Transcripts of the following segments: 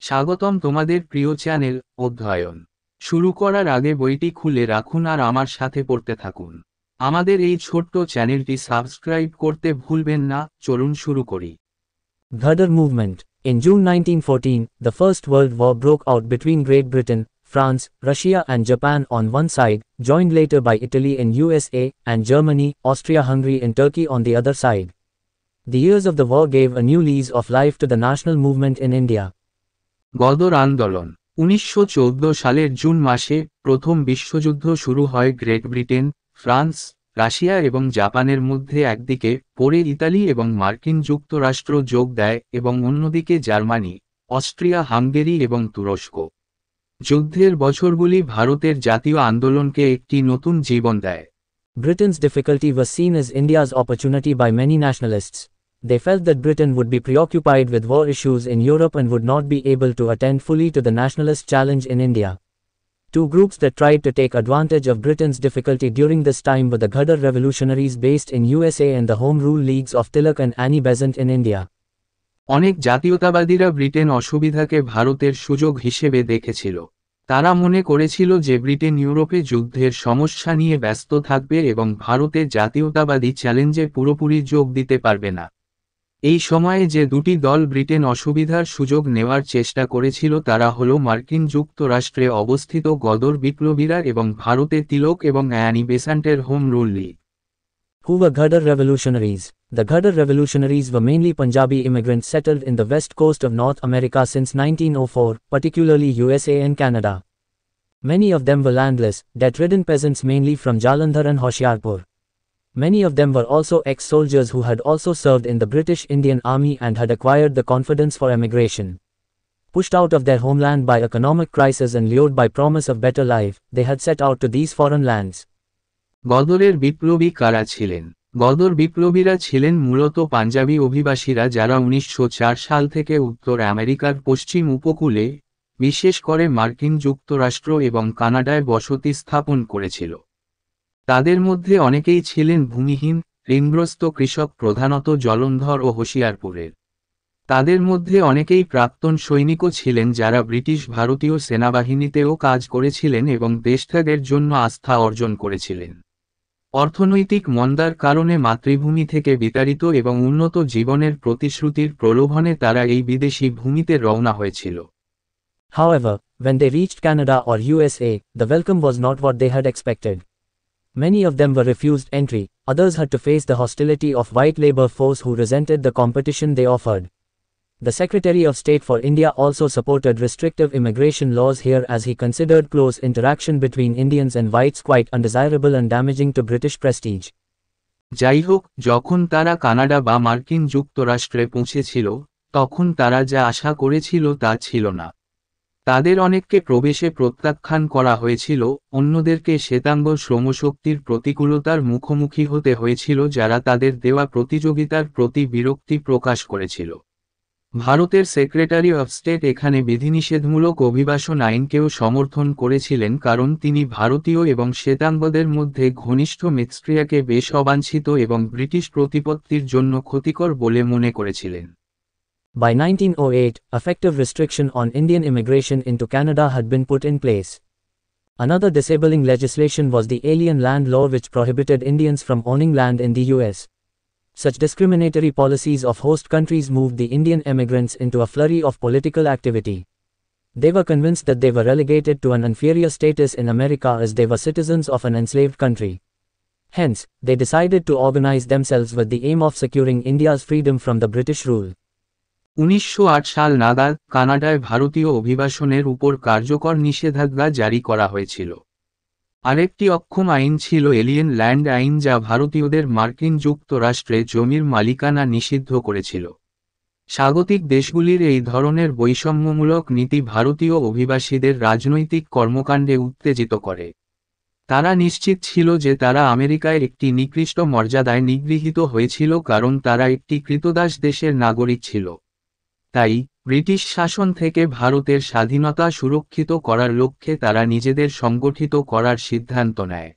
স্বাগতম তোমাদের প্রিয় চ্যানেল অধ্যয়ন শুরু করার আগে বইটি খুলে রাখুন আর আমার সাথে পড়তে থাকুন। আমাদের এই ছোট্ট চ্যানেলটি সাবস্ক্রাইব করতে ভুলবেন না। চলুন শুরু করি। Ghadar movement. In June 1914, the First World War broke out between Great Britain, France, Russia and Japan on one side, joined later by Italy in USA, and Germany, Austria-Hungary and Turkey on the other side. The years of the war gave a new lease of life to the national movement in India. Ghadar আন্দোলন 1914 সালের June মাসে প্রথম বিশ্বযুদ্ধ শুরু হয় great Britain, France, Russia এবং জাপানের মধ্যে একদিকে, পরে ইতালি এবং মার্কিন যুক্তরাষ্ট্র যোগ দেয় এবং অন্যদিকে জার্মানি, অস্ট্রিয়া হাঙ্গেরি এবং তুরস্ক। যুদ্ধের বছরগুলি ভারতের জাতীয় আন্দোলনকে একটি নতুন জীবন দেয়। Britain's difficulty was seen as India's opportunity by many nationalists. They felt that Britain would be preoccupied with war issues in Europe and would not be able to attend fully to the nationalist challenge in India. Two groups that tried to take advantage of Britain's difficulty during this time were the Ghadar revolutionaries based in USA and the Home Rule Leagues of Tilak and Annie Besant in India. অনেক জাতীয়তাবাদীরা Britain অসুবিধাকে ভারতের সুযোগ হিসেবে দেখেছিল। তারা মনে করেছিল যে Britain ইউরোপে যুদ্ধের সমস্যা নিয়ে ব্যস্ত থাকবে এবং ভারতের জাতীয়তাবাদী চ্যালেঞ্জে পুরোপুরি যোগ দিতে পারবে না। এই সময়ে যে দুটি দল ব্রিটেন অসুবিধার সুযোগ নেওয়ার চেষ্টা করেছিল তারা হল মার্কিন যুক্তরাষ্ট্রে অবস্থিত গদর বিপ্লবীরা এবং ভারতে তিলক এবং অ্যানি বেসান্টের Home Rule League. Who were Ghadar revolutionaries? The Ghadar revolutionaries were mainly Punjabi immigrants settled in the west coast of North America since 1904, particularly USA and Canada. Many of them were landless, debt-ridden peasants mainly from Jalandhar and Hoshiarpur. Many of them were also ex-soldiers who had also served in the British Indian Army and had acquired the confidence for emigration. Pushed out of their homeland by economic crisis and lured by promise of better life, they had set out to these foreign lands. গদরের বিপ্লবী কারা ছিলেন? গদর বিপ্লবীরা ছিলেন মূলত পাঞ্জাবি অভিবাসীরা যারা 1904 সাল থেকে উত্তর আমেরিকার পশ্চিম উপকূলে, বিশেষ করে মার্কিন যুক্তরাষ্ট্র এবং কানাডায় বসতি স্থাপন করেছিল। তাদের মধ্যে অনেকেই ছিলেন ভূমিহীন, ঋণগ্রস্ত কৃষক, প্রধানত জলন্ধর ও হোশিয়ারপুরের। তাদের মধ্যে অনেকেই প্রাক্তন সৈনিকও ছিলেন যারা ব্রিটিশ ভারতীয় সেনাবাহিনীতেও কাজ করেছিলেন এবং দেশত্যাগের জন্য আস্থা অর্জন করেছিলেন। অর্থনৈতিক মন্দার কারণে মাতৃভূমি থেকে বিতাড়িত এবং উন্নত জীবনের প্রতিশ্রুতির প্রলোভনে তারা এই বিদেশি ভূমিতে রওনা হয়েছিল। However, when they reached Canada or USA, the welcome was not what they had expected. Many of them were refused entry, others had to face the hostility of white labor force who resented the competition they offered. The Secretary of State for India also supported restrictive immigration laws here as he considered close interaction between Indians and whites quite undesirable and damaging to British prestige. যাই হোক, যখন তারা Canada বা মার্কিন যুক্তরাষ্ট্রে পৌঁছেছিল, তখন তারা যা আশা করেছিল তা ছিল না। তাদের অনেককে প্রবেশে প্রত্যাখ্যান করা হয়েছিল, অন্যদেরকে শ্বেতাঙ্গ শ্রমশক্তির প্রতিকূলতার মুখোমুখি হতে হয়েছিল যারা তাদের দেওয়া প্রতিযোগিতার প্রতি বিরক্তি প্রকাশ করেছিল। ভারতের সেক্রেটারি অফ স্টেট এখানে বিধিনিষেধমূলক অভিবাসন আইনকেও সমর্থন করেছিলেন কারণ তিনি ভারতীয় এবং শ্বেতাঙ্গদের মধ্যে ঘনিষ্ঠ মিথস্ক্রিয়াকে বেশ অবাঞ্ছিত এবং ব্রিটিশ প্রতিপত্তির জন্য ক্ষতিকর বলে মনে করেছিলেন। By 1908, effective restriction on Indian immigration into Canada had been put in place. Another disabling legislation was the Alien Land Law which prohibited Indians from owning land in the US. Such discriminatory policies of host countries moved the Indian emigrants into a flurry of political activity. They were convinced that they were relegated to an inferior status in America as they were citizens of an enslaved country. Hence, they decided to organize themselves with the aim of securing India's freedom from the British rule. 1908 সাল নাগাদ কানাডায় ভারতীয় অভিবাসনের উপর কার্যকর নিষেধাজ্ঞা জারি করা হয়েছিল। আরেকটি অক্ষম আইন ছিল এলিয়েন ল্যান্ড আইন যা ভারতীয়দের মার্কিন যুক্তরাষ্ট্রে জমির মালিকানা নিষিদ্ধ করেছিল। স্বাগতিক দেশগুলির এই ধরনের বৈষম্যমূলক নীতি ভারতীয় অভিবাসীদের রাজনৈতিক কর্মকাণ্ডে উত্তেজিত করে। তারা নিশ্চিত ছিল যে তারা আমেরিকায় একটি নিকৃষ্ট মর্যাদায় নিগৃহীত হয়েছিল কারণ তারা একটি ক্রীতদাস দেশের নাগরিক ছিল। তাই, ব্রিটিশ শাসন থেকে ভারতের স্বাধীনতা সুরক্ষিত করার লক্ষ্যে তারা নিজেদের সংগঠিত করার সিদ্ধান্ত নেয়।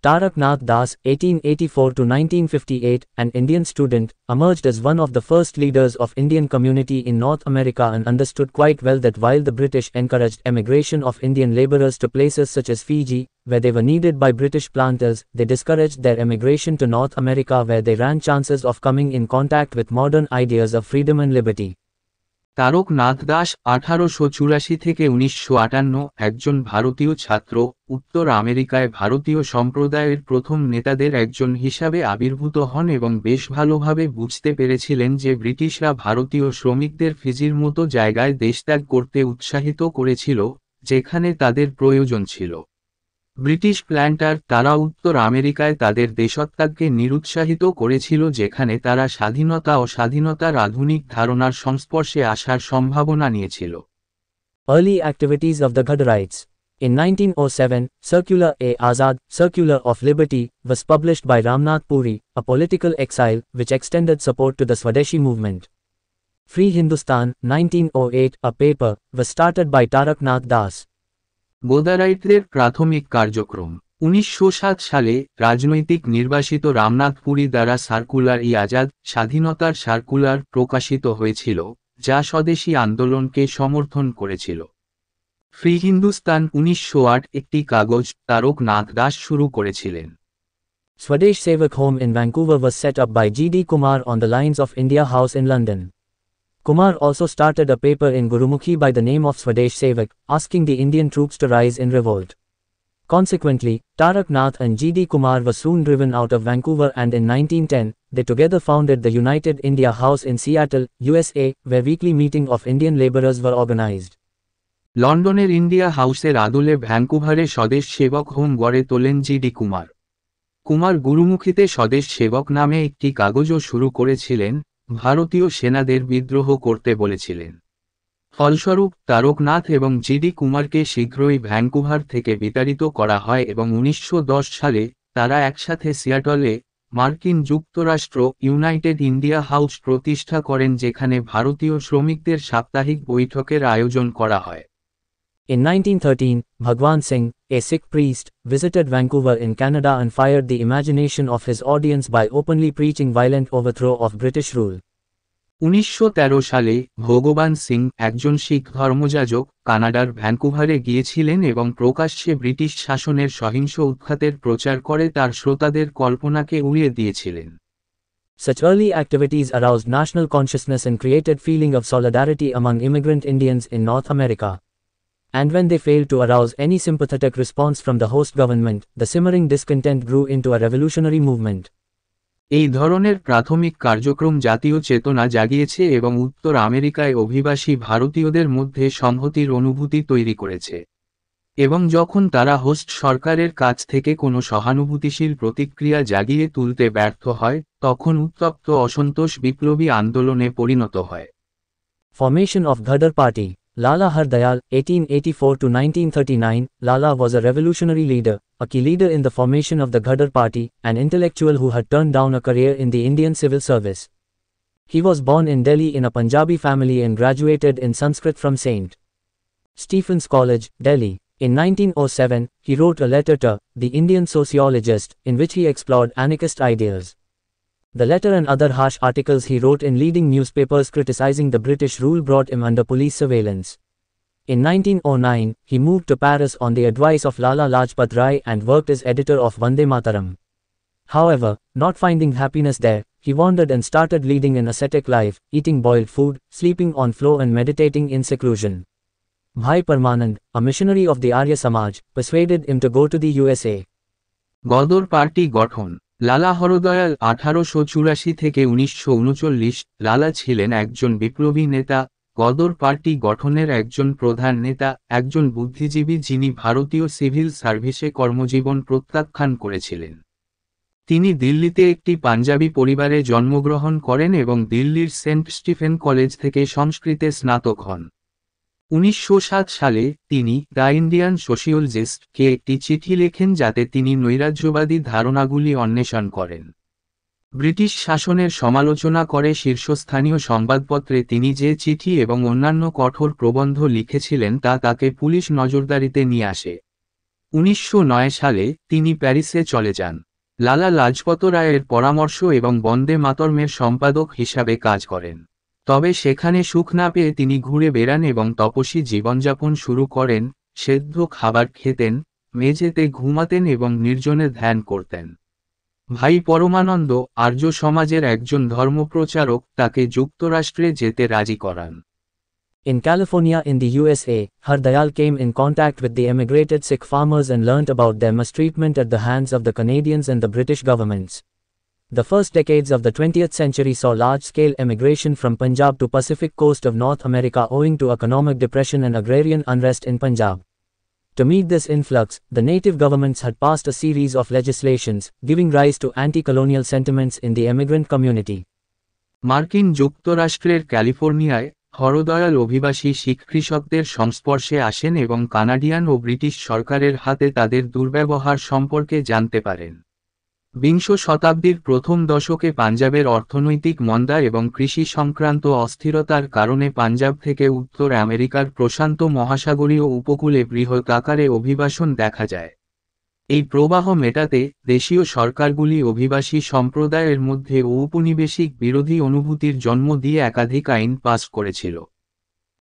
Tarak Nath Das, 1884 to 1958, an Indian student, emerged as one of the first leaders of Indian community in North America and understood quite well that while the British encouraged emigration of Indian laborers to places such as Fiji, where they were needed by British planters, they discouraged their emigration to North America where they ran chances of coming in contact with modern ideas of freedom and liberty. Tarak Nath Das 1884 থেকে 1958 একজন ভারতীয় ছাত্র, উত্তর আমেরিকায় ভারতীয় সম্প্রদায়ের প্রথম নেতাদের একজন হিসাবে আবির্ভূত হন এবং বেশ ভালোভাবে বুঝতে পেরেছিলেন যে ব্রিটিশরা ভারতীয় শ্রমিকদের ফিজির মতো জায়গায় দেশত্যাগ করতে উৎসাহিত করেছিল, যেখানে তাদের প্রয়োজন ছিল। ব্রিটিশ প্ল্যান্টার তারা উত্তর আমেরিকায় তাদের দেশত্যাগকে নিরুৎসাহিত করেছিল যেখানে তারা স্বাধীনতা ও স্বাধীনতার আধুনিক ধারণার সংস্পর্শে আসার সম্ভাবনা নিয়েছিল। Early activities of the Ghadarites. In 1907, Circular A. Azad, Circular of Liberty, was published by Ramnath Puri, a political exile, which extended support to the Swadeshi movement. Free Hindustan, 1908, a paper, was started by Tarak Nath Das. গোদারাইটদের প্রাথমিক কার্যক্রম 1907 সালে রাজনৈতিক নির্বাসিত রামনাথ পুরী দ্বারা circular ই আজাদ, স্বাধীনতার circular প্রকাশিত হয়েছিল, যা স্বদেশী আন্দোলনকে সমর্থন করেছিল। ফ্রি হিন্দুস্তান 1908 একটি কাগজ তারক নাথ দাস শুরু করেছিলেন। Swadesh Sevak Home in Vancouver was set up by G.D. Kumar on the lines of India House in London. Kumar also started a paper in Gurumukhi by the name of Swadesh Sevak, asking the Indian troops to rise in revolt. Consequently, Tarak Nath and G.D. Kumar were soon driven out of Vancouver and in 1910, they together founded the United India House in Seattle, USA, where weekly meeting of Indian laborers were organized. লন্ডনের India হাউসের আদলে ভ্যাঙ্কুভারে স্বদেশ সেবক home গড়ে তোলেন GD. Kumar. Kumar গুরুমুখীতে স্বদেশ সেবক নামে একটি কাগজও শুরু করেছিলেন, ভারতীয় সেনাদের বিদ্রোহ করতে বলেছিলেন। ফলস্বরূপ তারক নাথ এবং জি.ডি. কুমারকে শীঘ্রই ভ্যাঙ্কুভার থেকে বিতাড়িত করা হয় এবং 1910 সালে তারা একসাথে সিয়াটলে মার্কিন যুক্তরাষ্ট্র ইউনাইটেড ইন্ডিয়া হাউস প্রতিষ্ঠা করেন যেখানে ভারতীয় শ্রমিকদের সাপ্তাহিক বৈঠকের আয়োজন করা হয়। In 1913, Bhagwan Singh, a Sikh priest, visited Vancouver in Canada and fired the imagination of his audience by openly preaching violent overthrow of British rule. 1913 সালে ভগবান সিং, একজন শিখ ধর্মযাজক, কানাডার ভ্যানকুভারে গিয়েছিলেন এবং প্রকাশ্যে ব্রিটিশ শাসনের সহিংস উৎখাতের প্রচার করে তার শ্রোতাদের কল্পনাকে উড়িয়ে দিয়েছিলেন। Such early activities aroused national consciousness and created feeling of solidarity among immigrant Indians in North America. And when they failed to arouse any sympathetic response from the host government, the simmering discontent grew into a revolutionary movement. এই ধরনের প্রাথমিক কার্যক্রম জাতীয় চেতনা জাগিয়েছে এবং উত্তর আমেরিকায় অভিবাসী ভারতীয়দের মধ্যে সংহতির অনুভূতি তৈরি করেছে। এবং যখন তারা হোস্ট সরকারের কাছ থেকে কোনো সহানুভূতিশীল প্রতিক্রিয়া জাগিয়ে তুলতে ব্যর্থ হয়, তখন উত্তপ্ত অসন্তোষ বিপ্লবী আন্দোলনে পরিণত হয়। Formation of Ghadar Party. Lala Hardayal, 1884 to 1939, Lala was a revolutionary leader, a key leader in the formation of the Ghadar Party, an intellectual who had turned down a career in the Indian civil service. He was born in Delhi in a Punjabi family and graduated in Sanskrit from St. Stephen's College, Delhi. In 1907, he wrote a letter to the Indian sociologist, in which he explored anarchist ideas. The letter and other harsh articles he wrote in leading newspapers criticizing the British rule brought him under police surveillance. In 1909, he moved to Paris on the advice of Lala Lajpat Rai and worked as editor of Vande Mataram. However, not finding happiness there, he wandered and started leading an ascetic life, eating boiled food, sleeping on floor and meditating in seclusion. Bhai Parmanand, a missionary of the Arya Samaj, persuaded him to go to the USA. Ghadar party গঠন। লালা হরদয়াল 1884 থেকে 1939, লালা ছিলেন একজন বিপ্লবী নেতা, Ghadar party গঠনের একজন প্রধান নেতা, একজন বুদ্ধিজীবী যিনি ভারতীয় সিভিল সার্ভিসে কর্মজীবন প্রত্যাখ্যান করেছিলেন। তিনি দিল্লিতে একটি পাঞ্জাবি পরিবারে জন্মগ্রহণ করেন এবং দিল্লির সেন্ট স্টিফেন কলেজ থেকে সংস্কৃতে স্নাতক হন। 1907 সালে তিনি দ্য ইন্ডিয়ান সোশিওলজিস্ট-কে একটি চিঠি লেখেন যাতে তিনি নৈরাজ্যবাদী ধারণাগুলি অন্বেষণ করেন। ব্রিটিশ শাসনের সমালোচনা করে শীর্ষস্থানীয় সংবাদপত্রে তিনি যে চিঠি এবং অন্যান্য কঠোর প্রবন্ধ লিখেছিলেন তা তাকে পুলিশ নজরদারিতে নিয়ে আসে। 1909 সালে তিনি প্যারিসে চলে যান। লালা লাজপত রায়ের পরামর্শ এবং বন্দে মাতরমের সম্পাদক হিসাবে কাজ করেন। তবে সেখানে সুখ না পেয়ে তিনি ঘুরে বেড়ান এবং তপস্বী জীবনযাপন শুরু করেন, সেদ্ধ খাবার খেতেন, মেঝেতে ঘুমাতেন এবং নির্জনে ধ্যান করতেন। ভাই পরমানন্দ, আর্য সমাজের একজন ধর্মপ্রচারক, তাকে যুক্তরাষ্ট্রে যেতে রাজি করান। In California in the USA, Har Dayal came in contact with the emigrated Sikh farmers and learnt about their mistreatment at the hands of the Canadians and the British governments. The first decades of the 20th century saw large-scale emigration from Punjab to Pacific coast of North America owing to economic depression and agrarian unrest in Punjab. To meet this influx, the native governments had passed a series of legislations, giving rise to anti-colonial sentiments in the emigrant community. মার্কিন যুক্তরাষ্ট্রের ক্যালিফোর্নিয়ায় হরদয়াল অভিবাসী শিখ কৃষকদের সংস্পর্শে আসেন এবং Canadian ও British সরকারের হাতে তাদের দুর্ব্যবহার সম্পর্কে জানতে পারেন। বিংশ শতাব্দীর প্রথম দশকে পাঞ্জাবের অর্থনৈতিক মন্দা এবং কৃষি সংক্রান্ত অস্থিরতার কারণে পাঞ্জাব থেকে উত্তর আমেরিকার প্রশান্ত মহাসাগরীয় উপকূলে বৃহৎ আকারে অভিবাসন দেখা যায়। এই প্রবাহ মেটাতে দেশীয় সরকারগুলি অভিবাসী সম্প্রদায়ের মধ্যে ঔপনিবেশিক বিরোধী অনুভূতির জন্ম দিয়ে একাধিক আইন পাস করেছিল।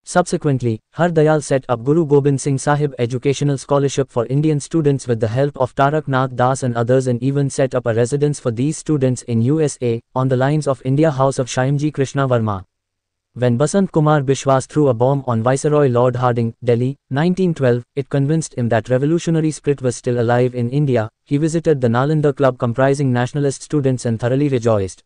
Subsequently, Har Dayal set up Guru Gobind Singh Sahib Educational Scholarship for Indian students with the help of Tarak Nath Das and others, and even set up a residence for these students in USA, on the lines of India House of Shyamji Krishna Varma. When Basant Kumar Bishwas threw a bomb on Viceroy Lord Hardinge, Delhi, 1912, it convinced him that revolutionary spirit was still alive in India. He visited the Nalanda Club comprising nationalist students and thoroughly rejoiced.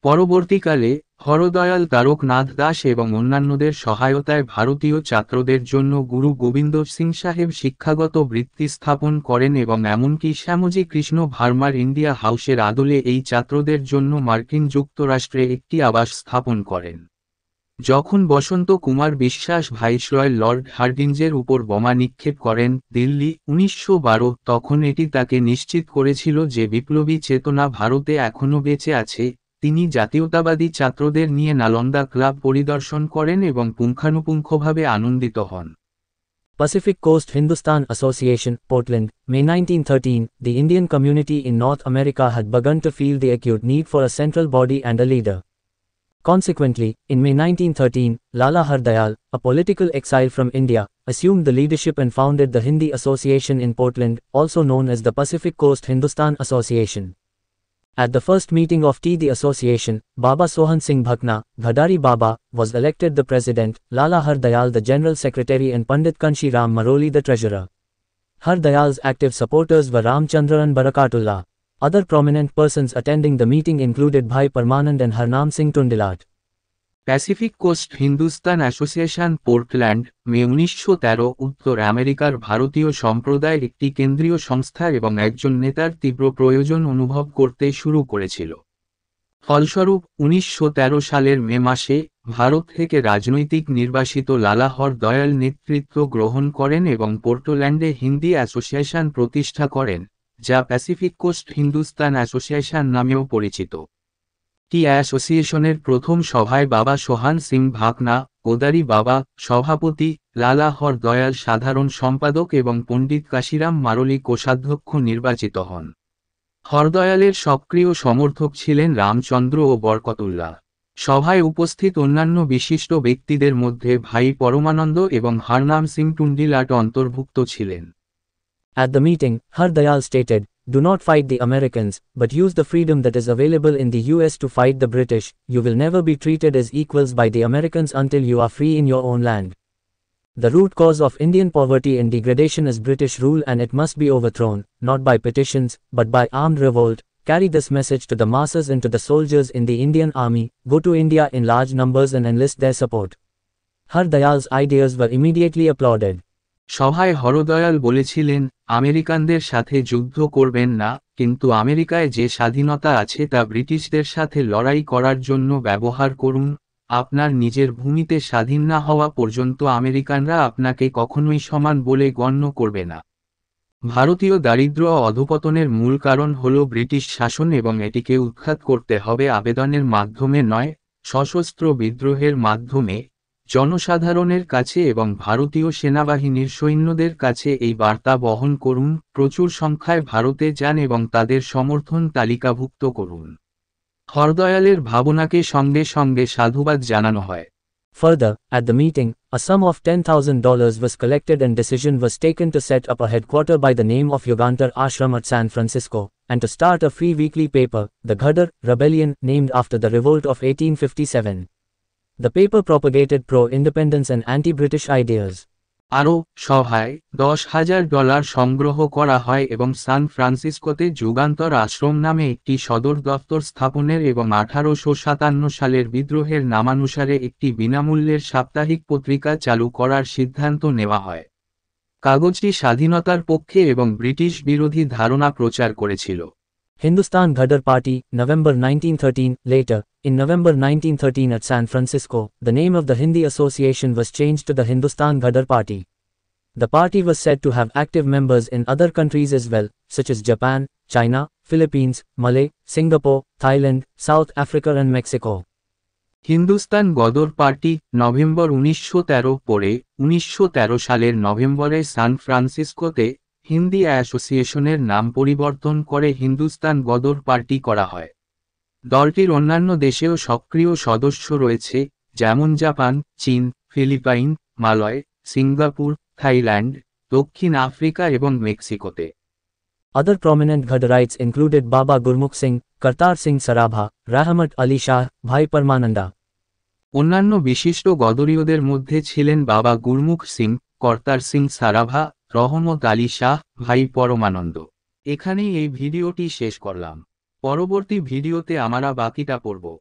পরবর্তীকালে হরদয়াল তারক নাথ দাস এবং অন্যান্যদের সহায়তায় ভারতীয় ছাত্রদের জন্য গুরু গোবিন্দ সিং সাহেব শিক্ষাগত বৃত্তি স্থাপন করেন এবং এমনকি শ্যামজি কৃষ্ণ ভার্মার ইন্ডিয়া হাউসের আদলে এই ছাত্রদের জন্য মার্কিন যুক্তরাষ্ট্রে একটি আবাস স্থাপন করেন। যখন বসন্ত কুমার বিশ্বাস ভাইসরয় লর্ড হার্ডিঞ্জের উপর বোমা নিক্ষেপ করেন, দিল্লি, 1912, তখন এটি তাকে নিশ্চিত করেছিল যে বিপ্লবী চেতনা ভারতে এখনও বেঁচে আছে। তিনি জাতীয়তাবাদী ছাত্রদের নিয়ে নালন্দা ক্লাব পরিদর্শন করেন এবং পুঙ্খানুপুঙ্খভাবে আনন্দিত হন। Pacific Coast Hindustan Association, Portland, May 1913, the Indian community in North America had begun to feel the acute need for a central body and a leader. Consequently, in May 1913, Lala Har Dayal, a political exile from India, assumed the leadership and founded the Hindi Association in Portland, also known as the Pacific Coast Hindustan Association. At the first meeting of the association, Baba Sohan Singh Bhakna, Ghadari Baba, was elected the president, Lala Har Dayal the general secretary and Pandit Kanshi Ram Maroli the treasurer. Har Dayal's active supporters were Ramchandra and Barakatullah. Other prominent persons attending the meeting included Bhai Parmanand and Harnam Singh Tundilat. Pacific Coast Hindustan Association, Portland, May 1913, উত্তর আমেরিকার ভারতীয় সম্প্রদায়ের একটি কেন্দ্রীয় সংস্থা এবং একজন নেতার তীব্র প্রয়োজন অনুভব করতে শুরু করেছিল। ফলস্বরূপ 1913 সালের মে মাসে ভারত থেকে রাজনৈতিক নির্বাসিত লালা হর দয়াল নেতৃত্ব গ্রহণ করেন এবং পোর্টল্যান্ডে হিন্দি অ্যাসোসিয়েশন প্রতিষ্ঠা করেন, যা প্যাসিফিক কোস্ট হিন্দুস্তান অ্যাসোসিয়েশন নামেও পরিচিত। অ্যাসোসিয়েশনের প্রথম সভায় বাবা সোহান সিং ভাকনা, গোদারি বাবা, সভাপতি, লালা হর দয়াল সাধারণ সম্পাদক এবং পণ্ডিত কাশিরাম মারলি কোষাধ্যক্ষ নির্বাচিত হন। হরদয়ালের সক্রিয় সমর্থক ছিলেন রামচন্দ্র ও বরকতুল্লাহ। সভায় উপস্থিত অন্যান্য বিশিষ্ট ব্যক্তিদের মধ্যে ভাই পরমানন্দ এবং হারনাম সিং টুন্ডিলাট অন্তর্ভুক্ত ছিলেন। At the meeting, Har Dayal stated, "Do not fight the Americans, but use the freedom that is available in the US to fight the British. You will never be treated as equals by the Americans until you are free in your own land. The root cause of Indian poverty and degradation is British rule and it must be overthrown, not by petitions, but by armed revolt. Carry this message to the masses and to the soldiers in the Indian army. Go to India in large numbers and enlist their support." Har Dayal's ideas were immediately applauded. সভায় হরদয়াল বলেছিলেন, আমেরিকানদের সাথে যুদ্ধ করবেন না, কিন্তু আমেরিকায় যে স্বাধীনতা আছে তা ব্রিটিশদের সাথে লড়াই করার জন্য ব্যবহার করুন। আপনার নিজের ভূমিতে স্বাধীন না হওয়া পর্যন্ত আমেরিকানরা আপনাকে কখনোই সমান বলে গণ্য করবে না। ভারতীয় দারিদ্র্য ও অধঃপতনের মূল কারণ হল ব্রিটিশ শাসন এবং এটিকে উৎখাত করতে হবে আবেদনের মাধ্যমে নয়, সশস্ত্র বিদ্রোহের মাধ্যমে, জনসাধারণের কাছে এবং ভারতীয় সেনাবাহিনীর সৈন্যদের কাছে এই বার্তা বহন করুন, প্রচুর সংখ্যায় ভারতে যান এবং তাদের সমর্থন তালিকাভুক্ত করুন। হরদয়ালের ভাবনাকে সঙ্গে সঙ্গে সাধুবাদ জানানো হয়। Further, at the meeting, a sum of $10,000 was collected and decision was taken to set up a headquarter by the name of Yogantar Ashram at San Francisco, and to start a free weekly paper, the Ghadar Rebellion, named after the revolt of 1857. The paper propagated pro-independence and anti-British ideas. আরও সভায় $10,000 সংগ্রহ করা হয় এবং সান ফ্রান্সিসকোতে যুগান্তর আশ্রম নামে একটি সদর দফতর স্থাপনের এবং 1857 সালের বিদ্রোহের নামানুসারে একটি বিনামূল্যের সাপ্তাহিক পত্রিকা চালু করার সিদ্ধান্ত নেওয়া হয়। কাগজটি স্বাধীনতার পক্ষে এবং ব্রিটিশ বিরোধী ধারণা প্রচার করেছিল। Hindustan Ghadar Party, November 1913. Later, in November 1913 at San Francisco, the name of the Hindi Association was changed to the Hindustan Ghadar Party. The party was said to have active members in other countries as well, such as Japan, China, Philippines, Malay, Singapore, Thailand, South Africa and Mexico. Hindustan Ghadar party November 1913 পরে 1913 সালের নভেম্বরে সান ফ্রান্সিসকোতে হিন্দি অ্যাসোসিয়েশনের নাম পরিবর্তন করে Hindustan Ghadar party করা হয়। দলটির অন্যান্য দেশেও সক্রিয় সদস্য রয়েছে, যেমন জাপান, চীন, ফিলিপাইন, মালয়, সিঙ্গাপুর, থাইল্যান্ড, দক্ষিণ আফ্রিকা এবং মেক্সিকোতে। Other prominent Ghadarites included Baba Gurmukh Singh, Kartar Singh Sarabha, Rahmat Ali Shah, Bhai Parmananda. অন্যান্য বিশিষ্ট গদরীয়দের মধ্যে ছিলেন বাবা গুরমুখ সিং, কর্তার সিং সারাভা, রহমত আলী শাহ, ভাই পরমানন্দ। এখানেই এই ভিডিওটি শেষ করলাম। পরবর্তী ভিডিওতে আমরা বাকিটা পড়ব।